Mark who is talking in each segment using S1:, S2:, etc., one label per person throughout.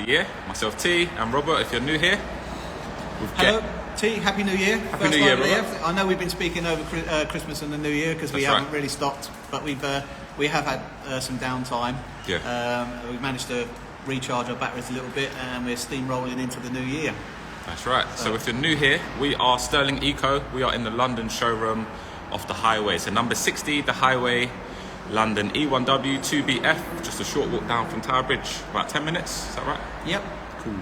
S1: year. Myself, T, and Robert. If you're new here,
S2: hello, T. Happy New Year.
S1: Happy New Year, Robert.
S2: I know we've been speaking over Christmas and the New Year because we haven't really stopped, but we have had some downtime.
S1: Yeah.
S2: We've managed to recharge our batteries a little bit, and we're steamrolling into the new year.
S1: That's right. So if you're new here, we are Stirling Eco. We are in the London showroom off the highway. So number 60, the highway, London E1W 2BF. Just a short walk down from Tower Bridge. About 10 minutes. Is that right?
S2: Yep.
S1: Cool.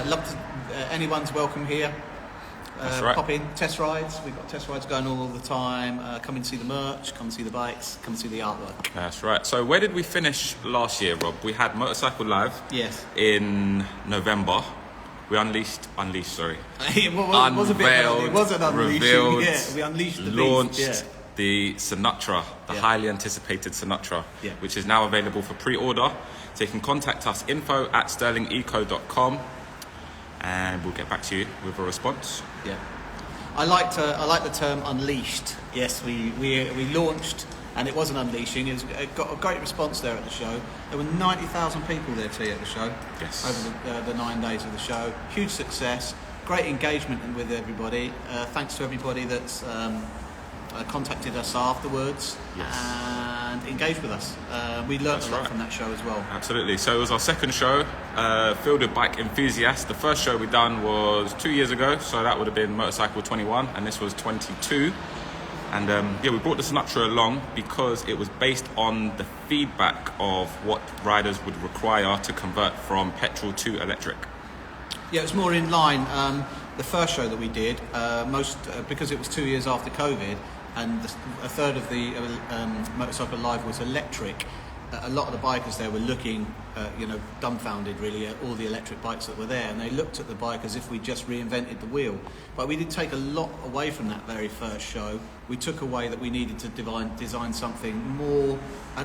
S2: Love to. Anyone's welcome here.
S1: That's right.
S2: Pop in, test rides. We've got test rides going all the time. Come and see the merch, come and see the bikes, come and see the artwork.
S1: That's right. So where did we finish last year, Rob? We had Motorcycle Live.
S2: Yes.
S1: In November. We unleashed, sorry.
S2: It was an unleashing.
S1: Revealed,
S2: we unleashed the
S1: launched
S2: beast.
S1: the Sinatra, the highly anticipated Sinatra, which is now available for pre-order. So you can contact us, info@stirlingeco.com, and we'll get back to you with a response.
S2: Yeah. I like the term unleashed. Yes, we launched, and it was an unleashing. It got a great response there at the show. There were 90,000 people there at the show.
S1: Yes.
S2: Over the 9 days of the show. Huge success. Great engagement with everybody. Thanks to everybody that's contacted us afterwards and engaged with us. We learned a lot from that show as well.
S1: Absolutely. So it was our second show, filled with bike enthusiasts. The first show we done was 2 years ago, so that would have been Motorcycle 21, and this was 22. And we brought the Sinatra along because it was based on the feedback of what riders would require to convert from petrol to electric.
S2: Yeah, it was more in line. The first show that we did, because it was 2 years after COVID, and a third of the Motorcycle Live was electric. A lot of the bikers there were looking, dumbfounded really at all the electric bikes that were there, and they looked at the bike as if we just reinvented the wheel. But we did take a lot away from that very first show. We took away that we needed to design something more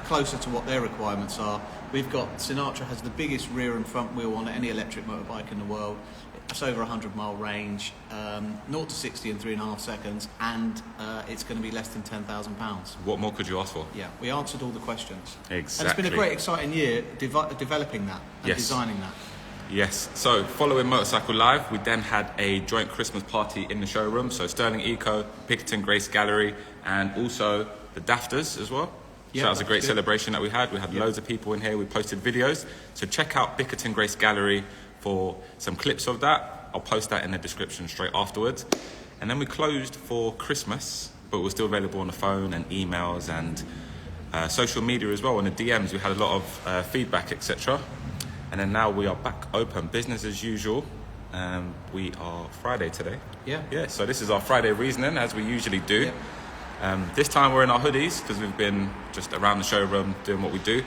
S2: closer to what their requirements are. We've got Sinatra has the biggest rear and front wheel on any electric motorbike in the world. It's over 100-mile range, 0 to 60 in 3.5 seconds, and it's going to be less than £10,000.
S1: What more could you ask for?
S2: Yeah, we answered all the questions.
S1: Exactly.
S2: And it's been a great, exciting year developing that and designing that.
S1: Yes. So following Motorcycle Live, we then had a joint Christmas party in the showroom. So Stirling Eco, Bickerton Grace Gallery, and also the Dafters as well. So that was a great celebration that we had. We had loads of people in here. We posted videos. So check out Bickerton Grace Gallery for some clips of that. I'll post that in the description straight afterwards. And then we closed for Christmas, but we're still available on the phone and emails and social media as well. On the DMs, we had a lot of feedback, etc. And then now we are back open, business as usual. We are Friday today. Yeah, so this is our Friday reasoning, as we usually do. This time we're in our hoodies because we've been just around the showroom doing what we do.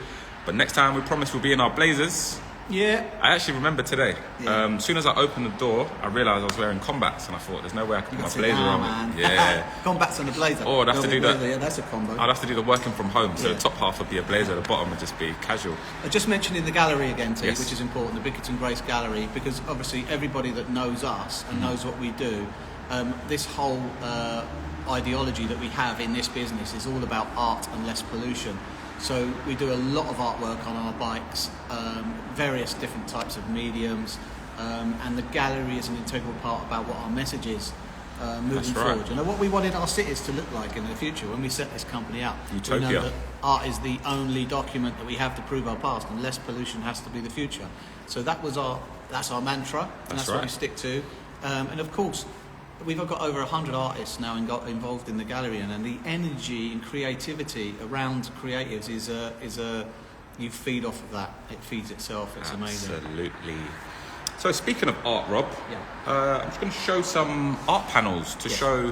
S1: But next time we promise we'll be in our blazers.
S2: Yeah.
S1: I actually remember today. As soon as I opened the door, I realised I was wearing combats, and I thought, there's no way I can put my blazer on.
S2: Man.
S1: Yeah.
S2: Combats and a blazer.
S1: Oh, I'd have to do that.
S2: Yeah, that's a combo.
S1: I'd have to do the working from home. So the top half would be a blazer, the bottom would just be casual.
S2: I just mentioned in the gallery again, T, which is important, the Bickerton Grace Gallery, because obviously everybody that knows us and knows what we do, this whole ideology that we have in this business is all about art and less pollution. So we do a lot of artwork on our bikes, various different types of mediums, and the gallery is an integral part about what our message is moving forward. You know, what we wanted our cities to look like in the future when we set this company up.
S1: Utopia.
S2: We know that art is the only document that we have to prove our past, and less pollution has to be the future. So that's our mantra, and that's what we stick to. And of course, we've got over 100 artists now involved in the gallery, and the energy and creativity around creatives is you feed off of that. It feeds itself. It's amazing.
S1: Absolutely. So speaking of art, Rob, I'm just going to show some art panels to show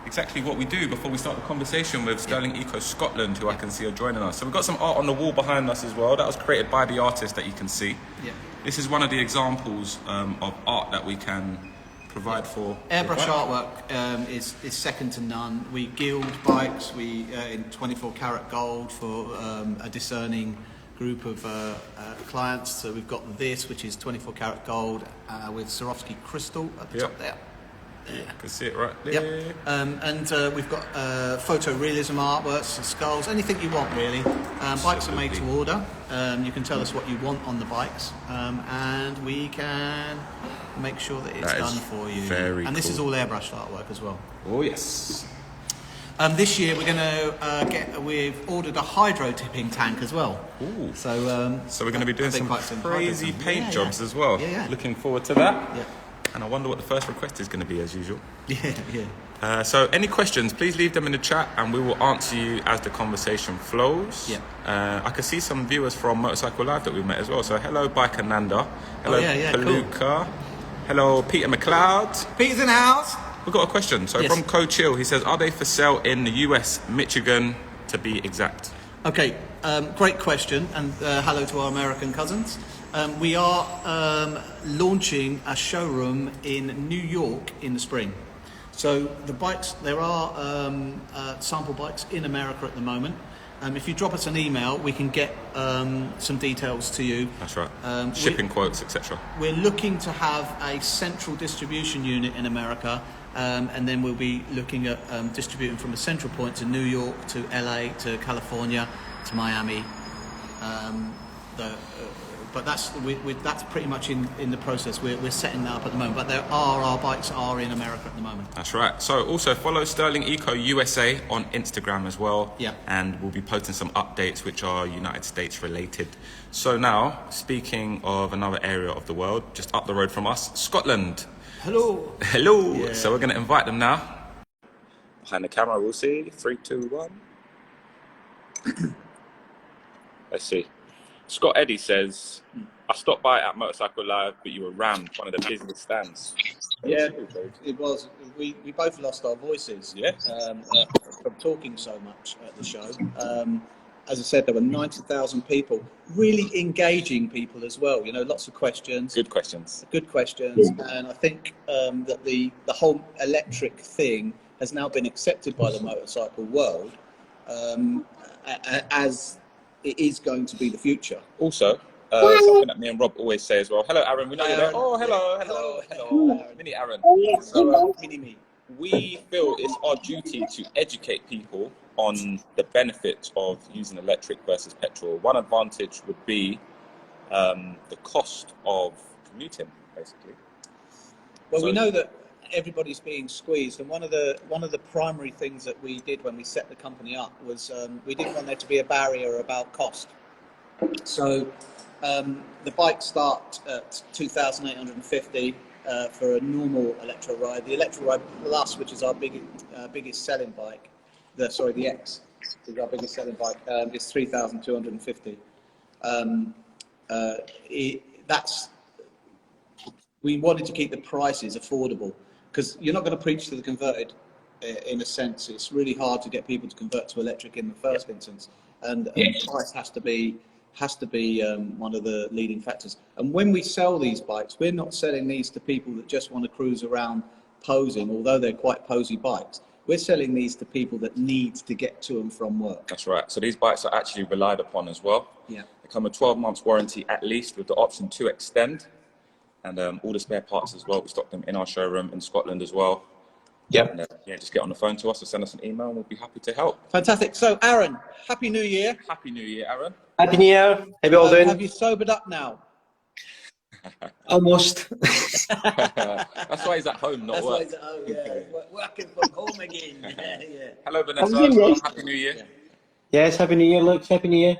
S1: exactly what we do before we start the conversation with Stirling Eco Scotland, who I can see are joining us. So we've got some art on the wall behind us as well. That was created by the artist that you can see. Yeah. This is one of the examples of art that we can provide for
S2: airbrush artwork is second to none. We gild bikes in 24 karat gold for a discerning group of clients. So we've got this, which is 24 karat gold with Swarovski crystal at the top there.
S1: can see it right there.
S2: Yep. And we've got photorealism artworks, skulls, anything you want really. Bikes are made to order. You can tell us what you want on the bikes, and we can make sure that it's done for you.
S1: Very
S2: and this
S1: cool.
S2: is all airbrushed artwork as well.
S1: Oh yes.
S2: This year we're going to we've ordered a hydro tipping tank as well.
S1: Ooh.
S2: So
S1: we're going to be doing some crazy paint jobs as well.
S2: Yeah.
S1: Looking forward to that.
S2: Yeah.
S1: And I wonder what the first request is going to be as usual.
S2: Yeah.
S1: So any questions, please leave them in the chat and we will answer you as the conversation flows.
S2: Yeah.
S1: I can see some viewers from Motorcycle Live that we've met as well. So hello Bike Ananda. Hello Palooka. Cool. Hello Peter McLeod.
S2: Peter's in the house.
S1: We've got a question. So from Co Chill, he says, are they for sale in the US, Michigan to be exact?
S2: Okay, great question, and hello to our American cousins. We are launching a showroom in New York in the spring. So the bikes, there are sample bikes in America at the moment. If you drop us an email, we can get some details to you.
S1: That's right. Shipping quotes, etc.
S2: We're looking to have a central distribution unit in America. And then we'll be looking at distributing from a central point to New York, to LA, to California, to Miami. But that's pretty much in the process. We're setting that up at the moment. But our bikes are in America at the moment.
S1: That's right. So also follow Stirling Eco USA on Instagram as well.
S2: Yeah.
S1: And we'll be posting some updates which are United States related. So now, speaking of another area of the world, just up the road from us, Scotland.
S2: Hello.
S1: Hello.
S2: Yeah.
S1: So we're going to invite them now. Behind the camera, we'll see. 3, 2, 1. Let's see. Scott Eddy says, I stopped by at Motorcycle Live, but you were rammed, one of the busiest stands.
S2: Yeah, it was. We both lost our voices.
S1: Yeah.
S2: From talking so much at the show. As I said, there were 90,000 people, really engaging people as well. You know, lots of questions.
S1: Good questions.
S2: And I think that the whole electric thing has now been accepted by the motorcycle world as it is going to be the future.
S1: Also, something that me and Rob always say as well. Hello, Aaron. We know you're there. Oh, hello. Mini Aaron. So,
S2: Mini me.
S1: we feel it's our duty to educate people on the benefits of using electric versus petrol. One advantage would be the cost of commuting, basically.
S2: Well, we know that everybody's being squeezed, and one of the primary things that we did when we set the company up was we didn't want there to be a barrier about cost. So the bikes start at 2,850 for a normal electro ride. The electro ride plus, which is our biggest selling bike, the X is our biggest selling bike, is 3,250. We wanted to keep the prices affordable because you're not going to preach to the converted. In a sense, it's really hard to get people to convert to electric in the first instance, and price has to be one of the leading factors. And when we sell these bikes, we're not selling these to people that just want to cruise around posing, although they're quite posy bikes. We're selling these to people that need to get to and from work.
S1: That's right. So these bikes are actually relied upon as well.
S2: Yeah.
S1: They come with 12 months warranty at least, with the option to extend, and all the spare parts as well. We stock them in our showroom in Scotland as well.
S3: Yeah.
S1: And, just get on the phone to us or send us an email and we'll be happy to help.
S2: Fantastic. So, Aaron, Happy New Year.
S1: Happy New Year, Aaron.
S3: Happy New Year. How you all doing?
S2: Have you sobered up now?
S3: Almost.
S1: That's why he's at home, not work.
S2: That's why he's at home, yeah. Working from home again. Yeah.
S1: Hello, Vanessa. As well. Happy New Year.
S2: Yeah.
S3: Yes, Happy New Year, Luke. Happy New Year.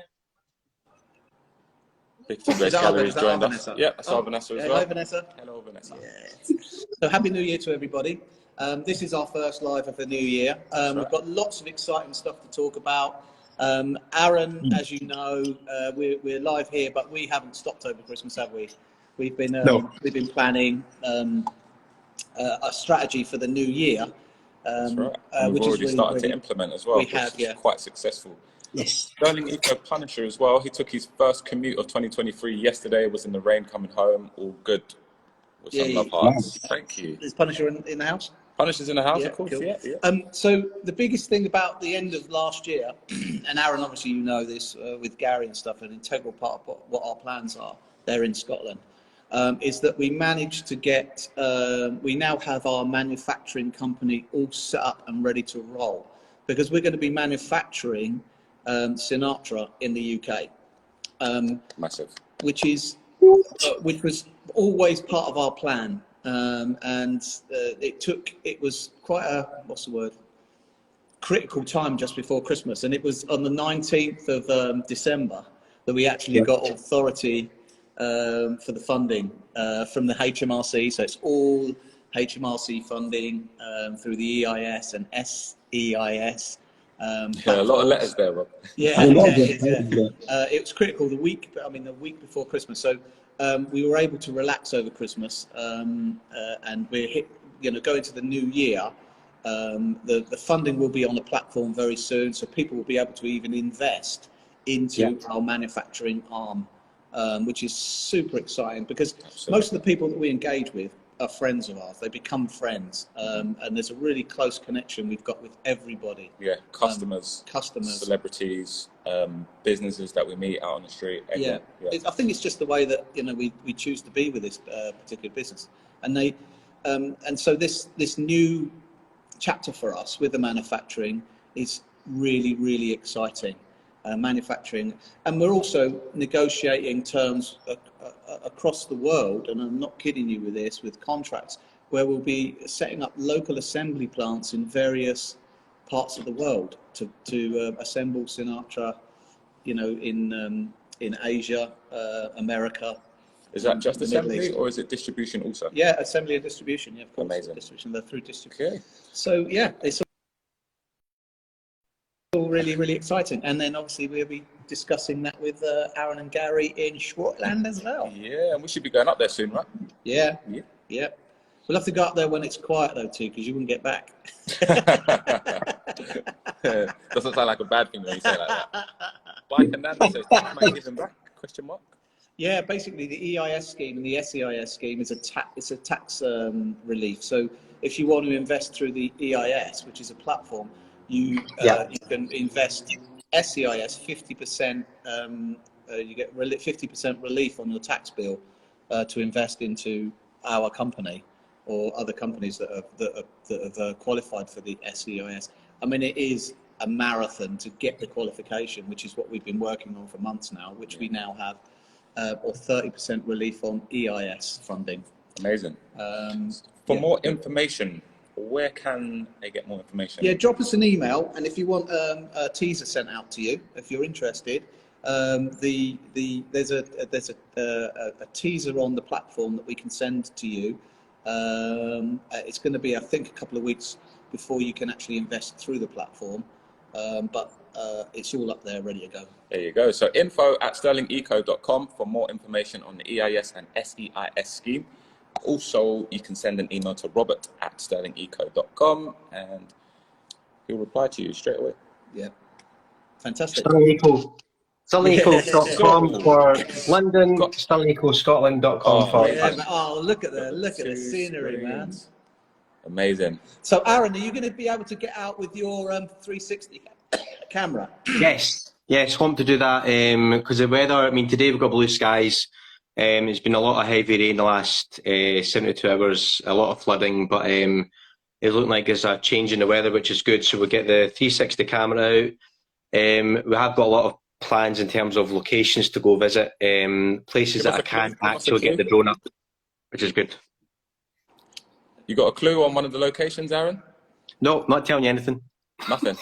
S1: Big Grace Gallery's joined us. Yeah, I saw Vanessa as well.
S2: Hello, Vanessa.
S1: Hello, Vanessa.
S2: Yes. So, Happy New Year to everybody. This is our first live of the new year. We've got lots of exciting stuff to talk about. Aaron, as you know, we're live here, but we haven't stopped over Christmas, have we? We've been planning a strategy for the new year.
S1: That's right. We've
S2: which
S1: already
S2: is
S1: started to implement as well.
S2: We have, yeah.
S1: Quite successful.
S3: Yes.
S1: Stirling Eco Punisher as well. He took his first commute of 2023 yesterday. Was in the rain coming home. All good. With some love hearts. Thank you.
S2: Is Punisher in the house?
S1: Punisher's in the house,
S2: Yeah,
S1: of course.
S2: cool.
S1: Yeah.
S2: So the biggest thing about the end of last year, and Aaron, obviously you know this with Gary and stuff, an integral part of what our plans are there in Scotland, is that we managed to get, we now have our manufacturing company all set up and ready to roll, because we're going to be manufacturing Sinatra in the UK.
S1: Massive.
S2: Which was always part of our plan. It was quite a, what's the word, critical time just before Christmas, and it was on the 19th of December that we actually got authority for the funding from the HMRC. So it's all HMRC funding through the EIS and SEIS.
S1: A lot of letters there, Rob.
S2: It was critical the week before Christmas. So we were able to relax over Christmas, and we're going to the new year. The funding will be on the platform very soon, so people will be able to even invest into our manufacturing arm, which is super exciting, because most of the people that we engage with are friends of ours. They become friends, and there's a really close connection we've got with everybody. Yeah,
S1: customers, celebrities, businesses that we meet out on the street.
S2: I think it's just the way that we choose to be with this particular business, and so this new chapter for us with the manufacturing is really, really exciting. Manufacturing, and we're also negotiating terms across the world, and I'm not kidding you with this, with contracts where we'll be setting up local assembly plants in various parts of the world to assemble Sinatra, in Asia, America.
S1: Is that just assembly, or is it distribution also?
S2: Yeah, assembly and distribution. Yeah, of course.
S1: Amazing.
S2: Distribution. They're through distribution.
S1: Okay.
S2: So yeah, it's all really, really exciting. And then obviously we'll be discussing that with Aaron and Gary in Scotland as well.
S1: Yeah, and we should be going up there soon, right?
S2: Yeah. We'll have to go up there when it's quiet though too, because you wouldn't get back.
S1: Doesn't sound like a bad thing when you say it like that. Bike and that, so might give them back? Question mark.
S2: Yeah, basically the EIS scheme and the SEIS scheme is it's a tax relief. So if you want to invest through the EIS, which is a platform, you can invest SEIS 50%. You get 50% relief on your tax bill to invest into our company or other companies that have qualified for the SEIS. I mean, it is a marathon to get the qualification, which is what we've been working on for months now, which we now have, or 30% relief on EIS funding.
S1: Amazing. For more information, where can they get more information?
S2: Yeah, drop us an email, and if you want a teaser sent out to you, if you're interested, there's a teaser on the platform that we can send to you. It's going to be, I think, a couple of weeks before you can actually invest through the platform, but it's all up there, ready to go.
S1: There you go. So info@stirlingeco.com for more information on the EIS and SEIS scheme. Also, you can send an email to robert@stirlingeco.com and he'll reply to you straight away.
S2: Yeah, fantastic.
S3: StirlingEco.com for London, StirlingEcoScotland.com for...
S2: Look at the scenery, man.
S1: Amazing.
S2: So, Aaron, are you going to be able to get out with your 360 camera?
S3: Yes, home to do that, because the weather, I mean, today we've got blue skies. It's been a lot of heavy rain the last 72 hours, a lot of flooding, but it's looking like there's a change in the weather, which is good. So we'll get the 360 camera out. We have got a lot of plans in terms of locations to go visit, places that I can't actually get the drone up, which is good.
S1: You got a clue on one of the locations, Aaron?
S3: No, not telling you anything.
S1: Nothing.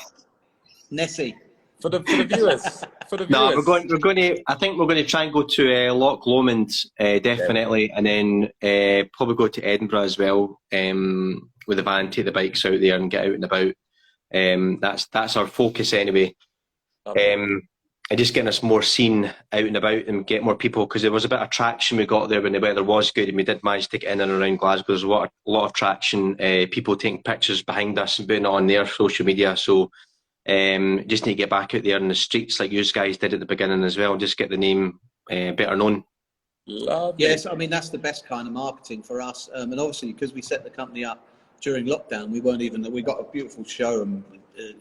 S2: Nessie.
S1: For the viewers.
S3: No, we're going to. I think we're going to try and go to Loch Lomond, definitely, and then probably go to Edinburgh as well with the van, take the bikes out there and get out and about. That's our focus anyway. And just getting us more seen out and about and get more people, because there was a bit of traction we got there when the weather was good, and we did manage to get in and around Glasgow. There's a lot of traction, people taking pictures behind us and putting it on their social media. So just need to get back out there in the streets like you guys did at the beginning as well, just get the name better known.
S1: Lovely.
S2: Yes, I mean, that's the best kind of marketing for us. And obviously, because we set the company up during lockdown, we got a beautiful showroom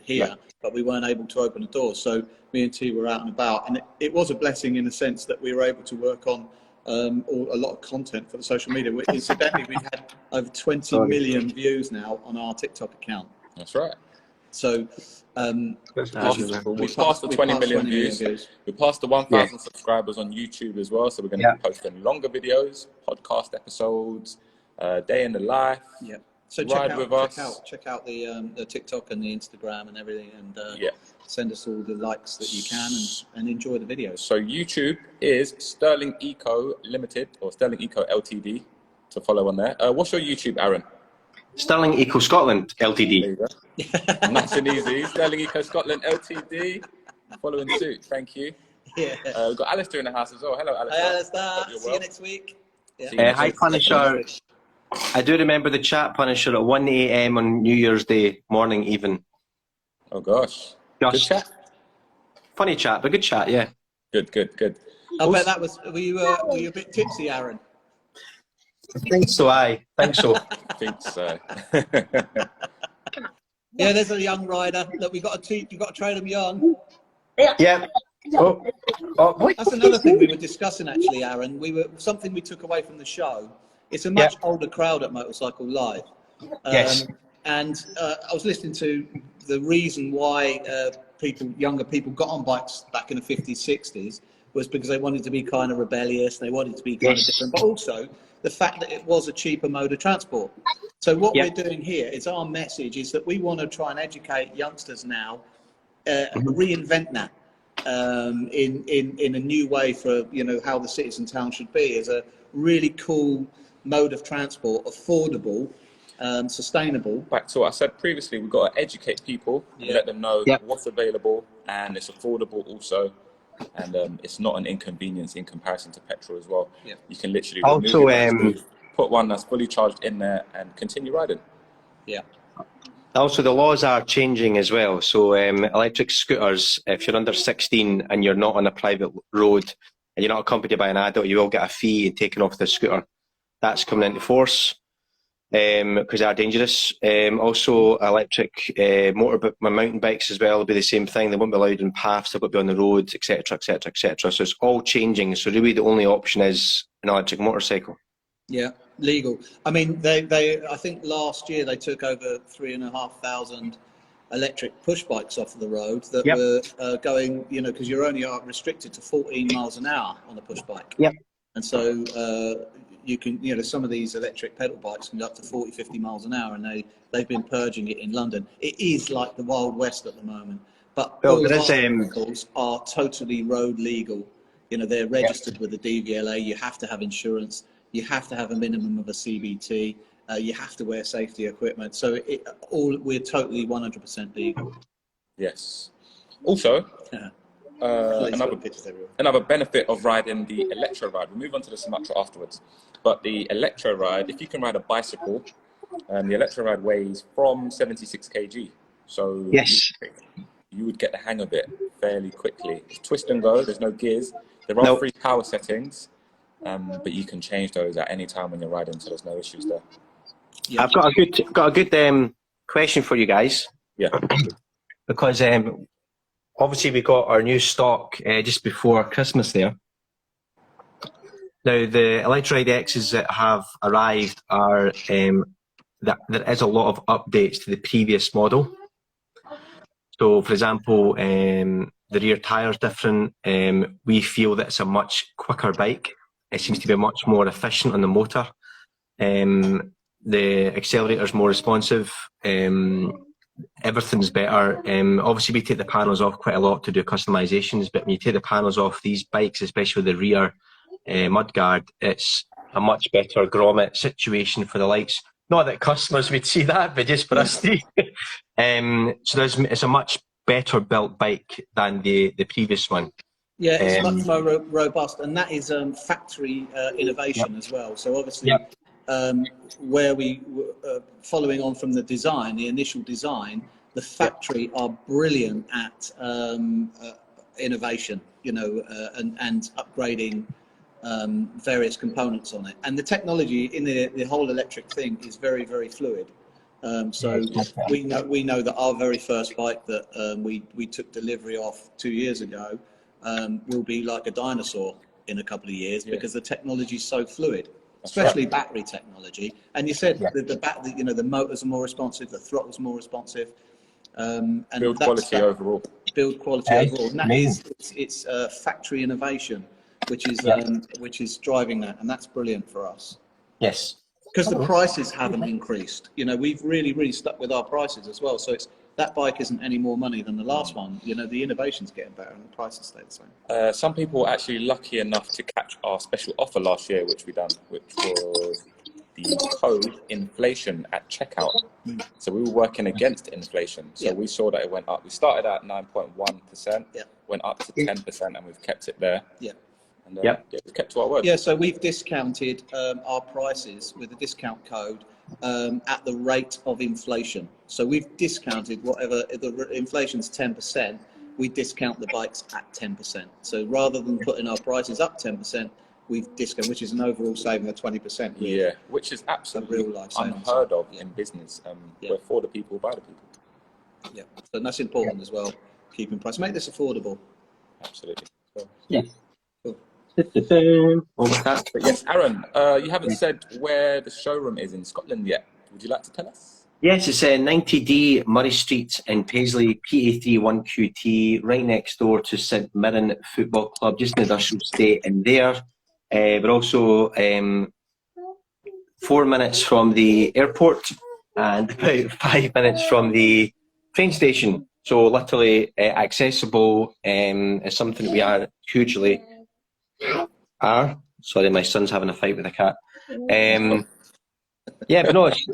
S2: here, but we weren't able to open the doors. So me and T were out and about, and it was a blessing in the sense that we were able to work on or a lot of content for the social media. Incidentally, we've had over 20 million views now on our TikTok account.
S1: That's right.
S2: So
S1: We passed the 20 million views. We passed the 1,000 subscribers on YouTube as well. So we're going to be posting longer videos, podcast episodes, day in the life.
S2: Yeah. So
S1: check
S2: out the TikTok and the Instagram and everything, and send us all the likes that you can, and enjoy the videos.
S1: So YouTube is Stirling Eco Limited or Stirling Eco Ltd to follow on there. What's your YouTube, Aaron?
S3: Stirling Eco Scotland Ltd.
S1: There you go. Nice and easy. Stirling Eco Scotland Ltd. Following suit. Thank you.
S2: Yeah.
S1: We've got Alistair in the house as well. Hello, Alistair.
S2: Hi, Alistair. See you next week.
S3: Hi, Punisher. I do remember the chat, Punisher, at 1 a.m. on New Year's Day morning, even.
S1: Oh gosh. Good chat.
S3: Funny chat, but good chat, yeah.
S1: Good.
S2: I bet that was. Were you a bit tipsy, Aaron?
S3: I think so. I think so.
S1: I think so.
S2: Yeah, there's a young rider that we got to teach. You got to train them young.
S3: Yeah. Oh,
S2: that's another thing we were discussing, actually, Aaron. Something we took away from the show. It's a much older crowd at Motorcycle Live.
S3: Yes.
S2: And I was listening to the reason why younger people got on bikes back in the 50s, 60s was because they wanted to be kind of rebellious. They wanted to be kind of different, but also the fact that it was a cheaper mode of transport. So what we're doing here is our message is that we want to try and educate youngsters now, reinvent that in a new way for how the cities and towns should be, as a really cool mode of transport, affordable, sustainable.
S1: Back to what I said previously, we've got to educate people, let them know what's available, and it's affordable also, and it's not an inconvenience in comparison to petrol as well. You can literally put one that's fully charged in there and continue riding.
S3: Also, the laws are changing as well. So electric scooters, if you're under 16 and you're not on a private road and you're not accompanied by an adult, you will get a fee and taken off the scooter. That's coming into force because they are dangerous. Also, electric mountain bikes as well will be the same thing. They won't be allowed in paths, they won't be on the road, etc., etc., etc. So it's all changing. So really the only option is an electric motorcycle.
S2: Yeah, legal. I mean, I think last year they took over 3,500 electric push bikes off of the road that were going, because you're only restricted to 14 miles an hour on a push bike. And so you can, some of these electric pedal bikes can go up to 40, 50 miles an hour, and they've been purging it in London. It is like the Wild West at the moment, but all of our vehicles are totally road legal. They're registered with the DVLA. You have to have insurance. You have to have a minimum of a CBT. You have to wear safety equipment. So we're totally 100% legal.
S1: Yes. Also, another benefit of riding the electro ride. We'll move on to the Sumatra afterwards. But the electro ride, if you can ride a bicycle, the electro ride weighs from 76 kg. So you would get the hang of it fairly quickly. It's twist and go. There's no gears. There are 3 power settings. But you can change those at any time when you're riding, so there's no issues there.
S3: I've got a good question for you guys. Because obviously we got our new stock just before Christmas there. Now the Electroride X's that have arrived are that there is a lot of updates to the previous model. So for example, the rear tyre's different. We feel that it's a much quicker bike. It seems to be much more efficient on the motor. The accelerator's more responsive. Everything's better. Obviously, we take the panels off quite a lot to do customizations, but when you take the panels off these bikes, especially with the rear mudguard, it's a much better grommet situation for the lights. Not that customers would see that, but just for us to. So it's a much better built bike than the previous one.
S2: Yeah, it's much more robust, and that is factory innovation as well. So obviously, where we following on from the design, the initial design, the factory are brilliant at innovation, and upgrading various components on it. And the technology in the whole electric thing is very, very fluid. So we know that our very first bike that we took delivery of 2 years ago will be like a dinosaur. in a couple of years
S1: Yeah.
S2: because the technology is so fluid, especially battery technology. And you said the motors are more responsive, the throttle's more responsive, and
S1: Build quality overall.
S2: Build quality overall, and that is it's factory innovation, which is driving that, and that's brilliant for us.
S3: Yes.
S2: Because the prices haven't increased. You know, we've really stuck with our prices as well. So it's that bike isn't any more money than the last one. You know, the innovation's getting better and the prices stay the same.
S1: Some people were actually lucky enough to catch our special offer last year, which we done, which was the code inflation at checkout. So we were working against inflation. So we saw that it went up. We started at 9.1%, went up to 10%, and we've kept it there.
S2: Yeah.
S1: And we've kept to our word.
S2: Yeah, so we've discounted our prices with a discount code at the rate of inflation. So we've discounted whatever, if the inflation's 10%, we discount the bikes at 10%. So rather than putting our prices up 10%, we've discounted, which is an overall saving of 20%. Really.
S1: Yeah, which is absolutely
S2: real life
S1: unheard of in business. We're for the people, by the people.
S2: Yeah, so that's important as well, keeping price. Make this affordable.
S1: Absolutely. So,
S3: Yes.
S2: Cool.
S1: but yes, Aaron, you haven't said where the showroom is in Scotland yet. Would you like to tell us?
S3: Yes, it's 90D Murray Street in Paisley, PA31QT, right next door to St Mirren Football Club, just in the industrial estate. And there, we're also 4 minutes from the airport and about 5 minutes from the train station. So literally accessible is something we are hugely are. Sorry, my son's having a fight with a cat. Yeah, but no, it's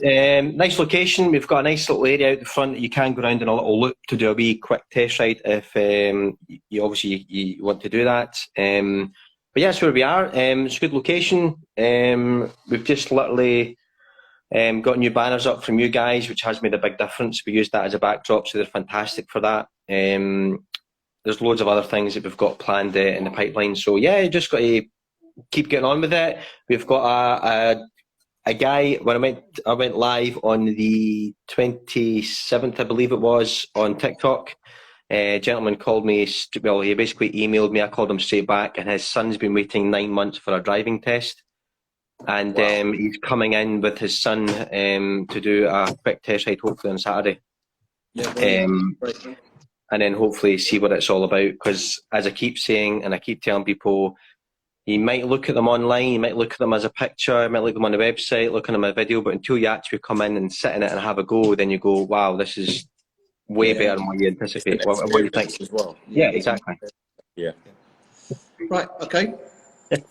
S3: nice location. We've got a nice little area out the front that you can go around in a little loop to do a wee quick test ride if you obviously you want to do that. But yeah, that's where we are. It's a good location. We've just literally got new banners up from you guys, which has made a big difference. We used that as a backdrop, so they're fantastic for that. There's loads of other things that we've got planned in the pipeline. So yeah, you just got to keep getting on with it. We've got a guy, when I went live on the 27th, I believe it was, on TikTok. A gentleman called me, well, he basically emailed me, I called him straight back, and his son's been waiting 9 months for a driving test. And he's coming in with his son to do a quick test ride, hopefully on Saturday.
S2: Yeah,
S3: and then hopefully see what it's all about. Because as I keep saying, and I keep telling people, you might look at them online, you might look at them as a picture, you might look at them on the website, look at them as a video, but until you actually come in and sit in it and have a go, then you go, wow, this is way better than what you anticipate. What do you think?
S1: As well.
S3: Yeah, exactly.
S1: Yeah.
S2: Right, okay.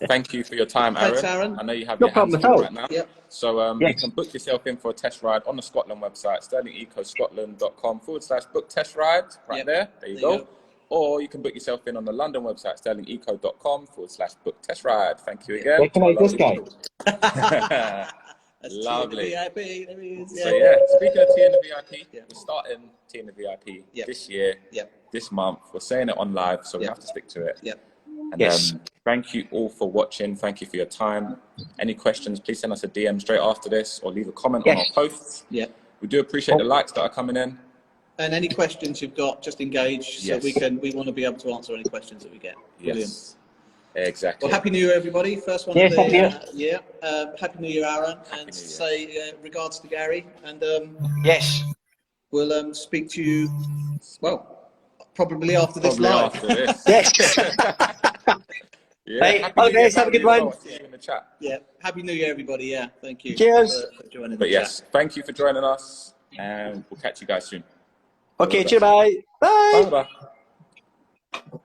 S1: Thank you for your time, Aaron.
S2: Thanks, Aaron.
S1: I know you have
S3: No
S1: your hands
S3: problem at
S1: full
S3: all.
S1: right now.
S2: Yep.
S1: So you can book yourself in for a test ride on the Scotland website, stirlingecoscotland.com/book test ride. Right there you go. Or you can book yourself in on the London website, stirlingeco.com/book test ride. Thank you again.
S3: Recognise this guy.
S1: Lovely.
S2: VIP, there he is.
S1: So yeah, speaking of Tea in the VIP, we're starting Tea in the VIP this year, this month. We're saying it on live, so we have to stick to it. And thank you all for watching. Thank you for your time. Any questions, please send us a DM straight after this or leave a comment on our posts. We do appreciate the likes that are coming in.
S2: And any questions you've got, just engage so we want to be able to answer any questions that we get. Brilliant.
S1: Exactly.
S2: Well, Happy New Year, everybody. First one of the year. Happy New Year, Aaron. And say regards to Gary. And we'll speak to you, well, probably after this live.
S1: After this.
S3: Hey, guys, have a good one.
S1: See you in the chat.
S2: Happy New Year, everybody. Thank you.
S3: Cheers.
S2: For joining
S1: But
S2: the
S1: yes, thank you for joining us, and we'll catch you guys soon.
S3: Okay, cheers, bye. Bye.
S1: Bye.